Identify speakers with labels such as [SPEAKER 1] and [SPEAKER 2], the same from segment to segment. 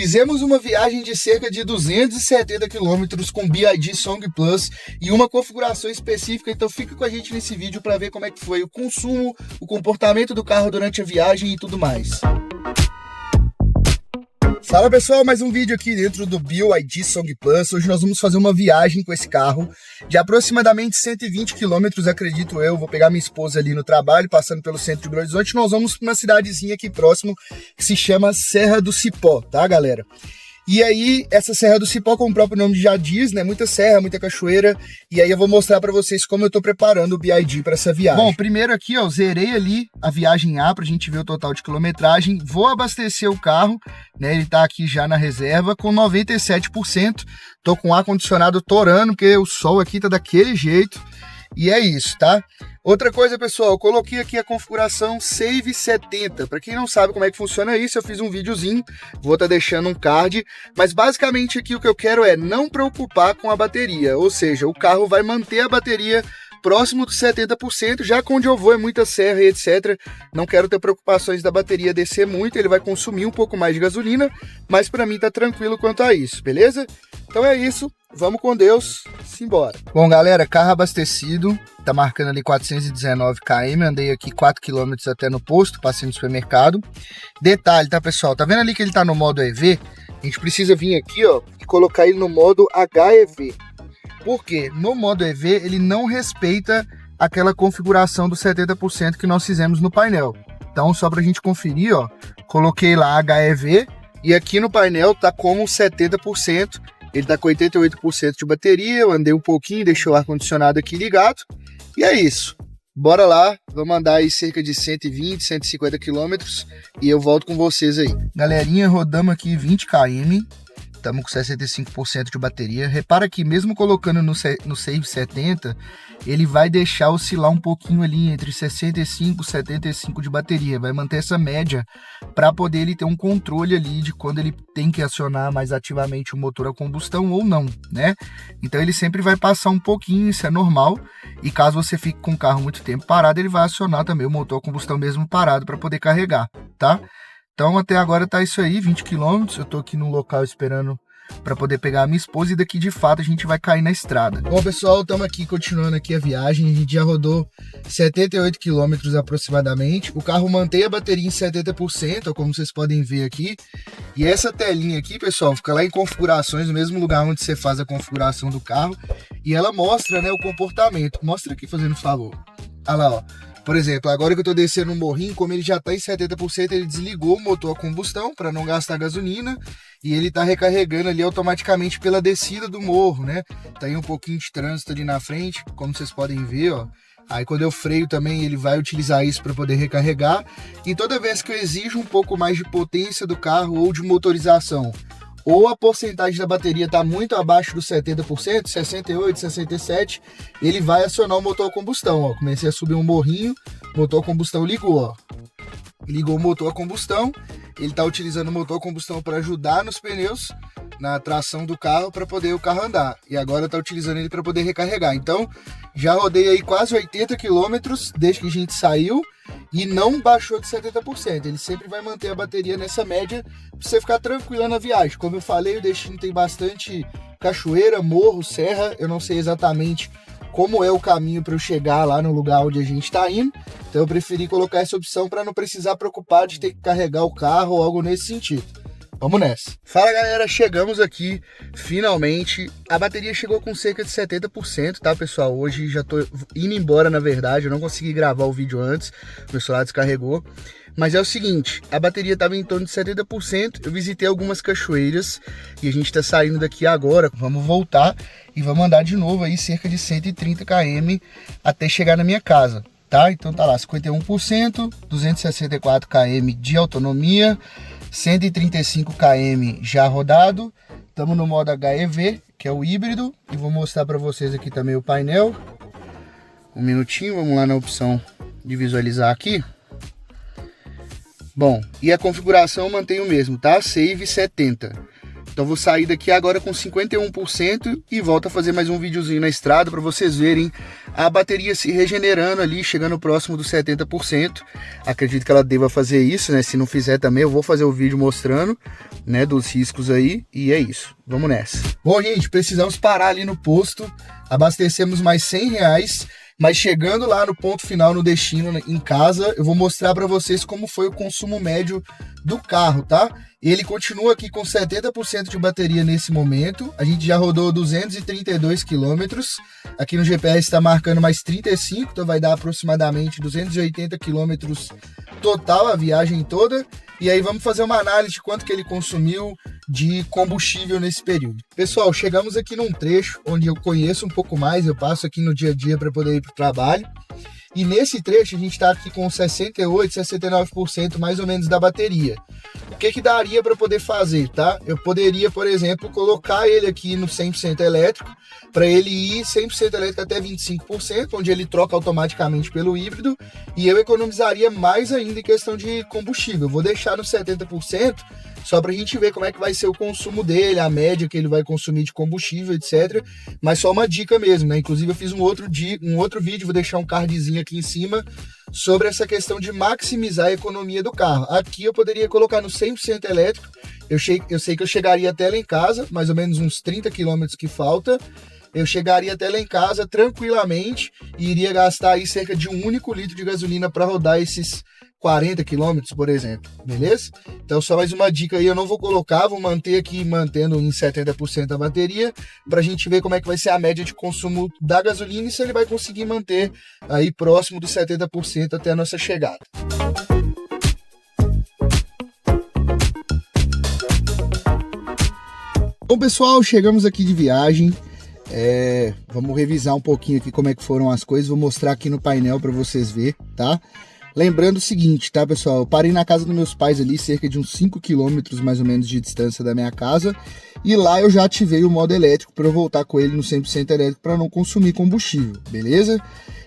[SPEAKER 1] Fizemos uma viagem de cerca de 270 km com BYD Song Plus e uma configuração específica, então fica com a gente nesse vídeo para ver como é que foi o consumo, o comportamento do carro durante a viagem e tudo mais. Fala pessoal, mais um vídeo aqui dentro do BYD Song Plus. Hoje nós vamos fazer uma viagem com esse carro de aproximadamente 120 km, acredito eu. Vou pegar minha esposa ali no trabalho, passando pelo centro de Belo Horizonte. Nós vamos para uma cidadezinha aqui próximo que se chama Serra do Cipó, tá galera? E aí, essa Serra do Cipó, como o próprio nome já diz, né? Muita serra, muita cachoeira. E aí eu vou mostrar pra vocês como eu tô preparando o BYD pra essa viagem. Bom, primeiro aqui, ó, zerei ali a viagem A pra gente ver o total de quilometragem. Vou abastecer o carro, né? Ele tá aqui já na reserva com 97%. Tô com o ar-condicionado torando, porque o sol aqui tá daquele jeito. E é isso, tá? Outra coisa, pessoal, eu coloquei aqui a configuração Save 70. Para quem não sabe como é que funciona isso, eu fiz um videozinho, vou estar deixando um card, mas basicamente aqui o que eu quero é não preocupar com a bateria, ou seja, o carro vai manter a bateria próximo dos 70%, já que onde eu vou é muita serra e etc. Não quero ter preocupações da bateria descer muito, ele vai consumir um pouco mais de gasolina, mas para mim tá tranquilo quanto a isso, beleza? Então é isso, vamos com Deus, simbora. Bom galera, carro abastecido, tá marcando ali 419 km, andei aqui 4 km até no posto, passei no supermercado. Detalhe, tá pessoal, tá vendo ali que ele tá no modo EV? A gente precisa vir aqui, ó, e colocar ele no modo HEV. Por quê? No modo EV ele não respeita aquela configuração dos 70% que nós fizemos no painel. Então só pra gente conferir, ó, coloquei lá HEV e aqui no painel tá como 70%. Ele tá com 88% de bateria, eu andei um pouquinho, deixei o ar-condicionado aqui ligado. E é isso. Bora lá, vamos andar aí cerca de 120, 150 km e eu volto com vocês aí. Galerinha, rodamos aqui 20 km. Estamos com 65% de bateria. Repara que mesmo colocando no Save 70, ele vai deixar oscilar um pouquinho ali entre 65 e 75 de bateria. Vai manter essa média para poder ele ter um controle ali de quando ele tem que acionar mais ativamente o motor a combustão ou não, né? Então ele sempre vai passar um pouquinho, isso é normal. E caso você fique com o carro muito tempo parado, ele vai acionar também o motor a combustão mesmo parado para poder carregar, tá? Então até agora tá isso aí, 20 km, eu tô aqui no local esperando para poder pegar a minha esposa e daqui de fato a gente vai cair na estrada. Bom pessoal, estamos aqui continuando aqui a viagem, a gente já rodou 78 km aproximadamente, o carro mantém a bateria em 70%, como vocês podem ver aqui, e essa telinha aqui pessoal, fica lá em configurações, no mesmo lugar onde você faz a configuração do carro, e ela mostra, né, o comportamento, mostra aqui fazendo favor, olha lá ó. Por exemplo, agora que eu tô descendo um morrinho, como ele já tá em 70%, ele desligou o motor a combustão para não gastar gasolina e ele tá recarregando ali automaticamente pela descida do morro, né? Tá aí um pouquinho de trânsito ali na frente, como vocês podem ver, ó. Aí quando eu freio também ele vai utilizar isso para poder recarregar. E toda vez que eu exijo um pouco mais de potência do carro ou de motorização, ou a porcentagem da bateria está muito abaixo dos 70%, 68%, 67%, ele vai acionar o motor a combustão. Ó. Comecei a subir um morrinho, motor a combustão ligou. Ó. Ligou o motor a combustão, ele está utilizando o motor a combustão para ajudar nos pneus, na tração do carro, para poder o carro andar. E agora está utilizando ele para poder recarregar. Então, já rodei aí quase 80 km desde que a gente saiu e não baixou de 70%. Ele sempre vai manter a bateria nessa média para você ficar tranquilo na viagem. Como eu falei, o destino tem bastante cachoeira, morro, serra. Eu não sei exatamente como é o caminho para eu chegar lá no lugar onde a gente está indo. Então eu preferi colocar essa opção para não precisar preocupar de ter que carregar o carro ou algo nesse sentido. Vamos nessa. Fala galera, chegamos aqui finalmente. A bateria chegou com cerca de 70%, tá pessoal? Hoje já tô indo embora, na verdade, eu não consegui gravar o vídeo antes, meu celular descarregou. Mas é o seguinte, a bateria estava em torno de 70%, eu visitei algumas cachoeiras e a gente está saindo daqui agora. Vamos voltar e vamos andar de novo aí cerca de 130 km até chegar na minha casa, tá? Então tá lá, 51%, 264 km de autonomia, 135 km já rodado. Estamos no modo HEV, que é o híbrido, e vou mostrar para vocês aqui também o painel. Um minutinho, vamos lá na opção de visualizar aqui. Bom, e a configuração mantém o mesmo, tá? Save 70. Então vou sair daqui agora com 51% e volto a fazer mais um videozinho na estrada para vocês verem a bateria se regenerando ali, chegando próximo dos 70%. Acredito que ela deva fazer isso, né? Se não fizer também eu vou fazer o vídeo mostrando, né, dos riscos aí, e é isso. Vamos nessa. Bom, gente, precisamos parar ali no posto, abastecemos mais R$100, mas chegando lá no ponto final, no destino, em casa, eu vou mostrar para vocês como foi o consumo médio do carro, tá? Ele continua aqui com 70% de bateria nesse momento. A gente já rodou 232 quilômetros. Aqui no GPS está marcando mais 35, então vai dar aproximadamente 280 quilômetros total a viagem toda. E aí vamos fazer uma análise de quanto que ele consumiu de combustível nesse período. Pessoal, chegamos aqui num trecho onde eu conheço um pouco mais, eu passo aqui no dia a dia para poder ir para o trabalho. E nesse trecho a gente está aqui com 68, 69% mais ou menos da bateria. O que daria para poder fazer, tá? Eu poderia, por exemplo, colocar ele aqui no 100% elétrico, para ele ir 100% elétrico até 25%, onde ele troca automaticamente pelo híbrido, e eu economizaria mais ainda em questão de combustível. Eu vou deixar no 70%, só para a gente ver como é que vai ser o consumo dele, a média que ele vai consumir de combustível, etc. Mas só uma dica mesmo, né? Inclusive eu fiz um outro vídeo, vou deixar um cardzinho aqui em cima, sobre essa questão de maximizar a economia do carro. Aqui eu poderia colocar no 100% elétrico, eu sei que eu chegaria até lá em casa, mais ou menos uns 30 quilômetros que falta, eu chegaria até lá em casa tranquilamente e iria gastar aí cerca de um único litro de gasolina para rodar esses 40 quilômetros, por exemplo, beleza? Então só mais uma dica aí, eu não vou colocar, vou manter aqui, mantendo em 70% a bateria, pra gente ver como é que vai ser a média de consumo da gasolina e se ele vai conseguir manter aí próximo dos 70% até a nossa chegada. Bom, pessoal, chegamos aqui de viagem, vamos revisar um pouquinho aqui como é que foram as coisas, vou mostrar aqui no painel para vocês verem, tá? Lembrando o seguinte, tá, pessoal? Eu parei na casa dos meus pais ali, cerca de uns 5 quilômetros mais ou menos de distância da minha casa. E lá eu já ativei o modo elétrico para eu voltar com ele no 100% elétrico para não consumir combustível, beleza?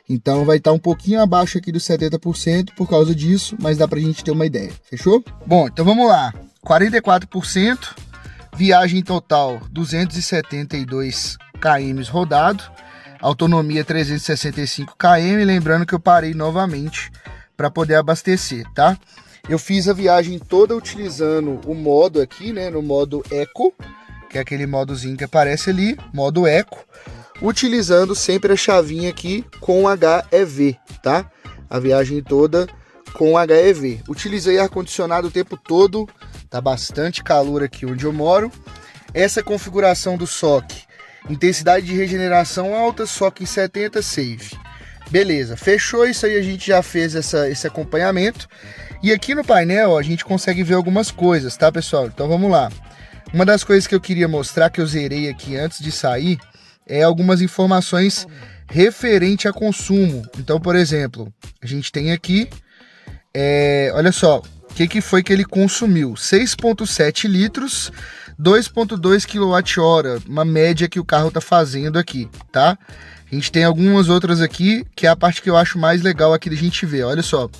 [SPEAKER 1] Então vai estar um pouquinho abaixo aqui dos 70% por causa disso, mas dá pra gente ter uma ideia, fechou? Bom, então vamos lá. 44%, viagem total 272 km rodado, autonomia 365 km, lembrando que eu parei novamente para poder abastecer, tá? Eu fiz a viagem toda utilizando o modo aqui, né, no modo Eco, que é aquele modozinho que aparece ali, modo Eco, utilizando sempre a chavinha aqui com HEV, tá? A viagem toda com HEV. Utilizei ar-condicionado o tempo todo, tá bastante calor aqui onde eu moro. Essa configuração do SOC, intensidade de regeneração alta, SOC em 70, save. Beleza, fechou isso aí, a gente já fez esse acompanhamento. E aqui no painel a gente consegue ver algumas coisas, tá, pessoal? Então vamos lá. Uma das coisas que eu queria mostrar, que eu zerei aqui antes de sair, é algumas informações referente a consumo. Então, por exemplo, a gente tem aqui, olha só, o que foi que ele consumiu? 6,7 litros, 2,2 kWh, uma média que o carro tá fazendo aqui, tá? A gente tem algumas outras aqui, que é a parte que eu acho mais legal aqui da gente ver, olha só.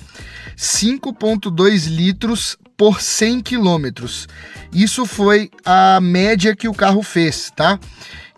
[SPEAKER 1] 5,2 litros por 100 quilômetros. Isso foi a média que o carro fez, tá?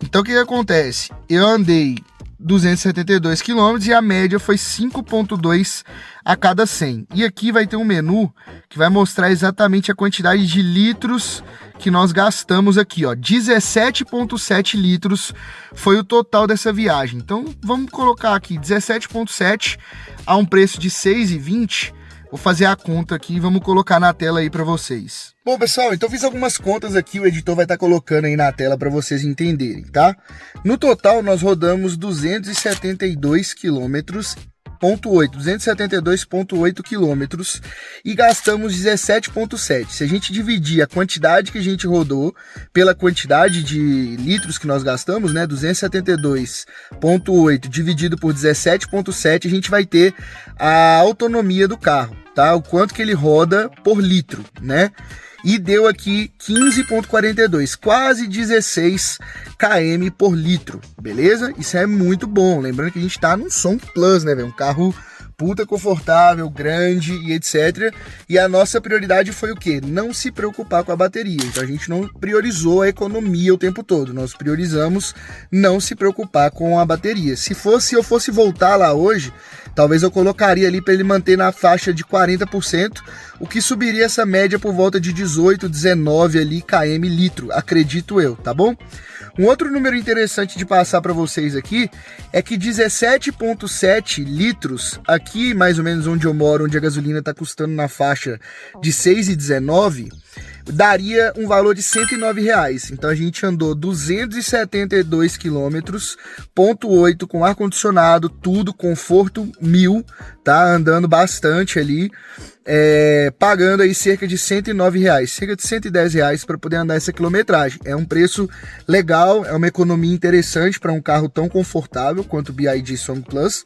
[SPEAKER 1] Então o que acontece? Eu andei 272 km e a média foi 5,2 a cada 100. E aqui vai ter um menu que vai mostrar exatamente a quantidade de litros que nós gastamos aqui, ó. 17,7 litros foi o total dessa viagem. Então vamos colocar aqui 17,7 a um preço de 6,20. Vou fazer a conta aqui e vamos colocar na tela aí para vocês. Bom, pessoal, então fiz algumas contas aqui, o editor vai estar colocando aí na tela para vocês entenderem, tá? No total, nós rodamos 272 quilômetros 272,8 quilômetros e gastamos 17,7. Se a gente dividir a quantidade que a gente rodou pela quantidade de litros que nós gastamos, né, 272,8 dividido por 17,7, a gente vai ter a autonomia do carro, tá? O quanto que ele roda por litro, né? E deu aqui 15,42, quase 16 km por litro, beleza? Isso é muito bom, lembrando que a gente tá num Song Plus, né, velho? Um carro puta confortável, grande e etc. E a nossa prioridade foi o quê? Não se preocupar com a bateria. Então a gente não priorizou a economia o tempo todo. Nós priorizamos não se preocupar com a bateria. Se eu fosse voltar lá hoje, talvez eu colocaria ali para ele manter na faixa de 40%, o que subiria essa média por volta de 18, 19 ali km litro, acredito eu, tá bom? Um outro número interessante de passar para vocês aqui é que 17,7 litros, aqui mais ou menos onde eu moro, onde a gasolina está custando na faixa de 6,19, daria um valor de R$109. Então a gente andou 272 quilômetros, 0,8 com ar-condicionado, tudo, conforto 1000, tá? Andando bastante ali, pagando aí cerca de R$109, cerca de R$110 para poder andar essa quilometragem. É um preço legal, é uma economia interessante para um carro tão confortável quanto o BYD Song Plus.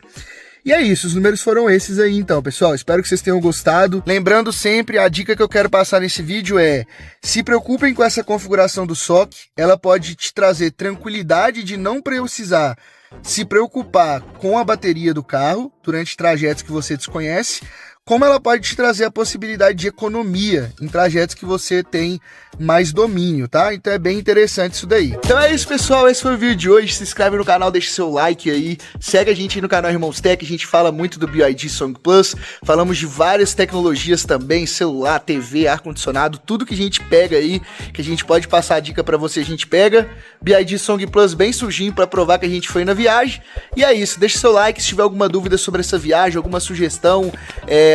[SPEAKER 1] E é isso, os números foram esses aí então, pessoal, espero que vocês tenham gostado. Lembrando sempre, a dica que eu quero passar nesse vídeo é: se preocupem com essa configuração do SOC, ela pode te trazer tranquilidade de não precisar se preocupar com a bateria do carro durante trajetos que você desconhece, como ela pode te trazer a possibilidade de economia em trajetos que você tem mais domínio, tá? Então é bem interessante isso daí. Então é isso, pessoal, esse foi o vídeo de hoje. Se inscreve no canal, deixa seu like aí, segue a gente aí no canal Irmãos Tech, a gente fala muito do BYD Song Plus, falamos de várias tecnologias também, celular, TV, ar-condicionado, tudo que a gente pega aí, que a gente pode passar a dica pra você, a gente pega. BYD Song Plus bem sujinho pra provar que a gente foi na viagem. E é isso, deixa seu like, se tiver alguma dúvida sobre essa viagem, alguma sugestão,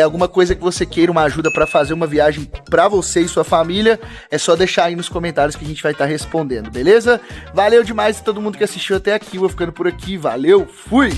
[SPEAKER 1] alguma coisa que você queira, uma ajuda para fazer uma viagem para você e sua família, é só deixar aí nos comentários que a gente vai estar respondendo, beleza? Valeu demais a todo mundo que assistiu até aqui, vou ficando por aqui, valeu, fui!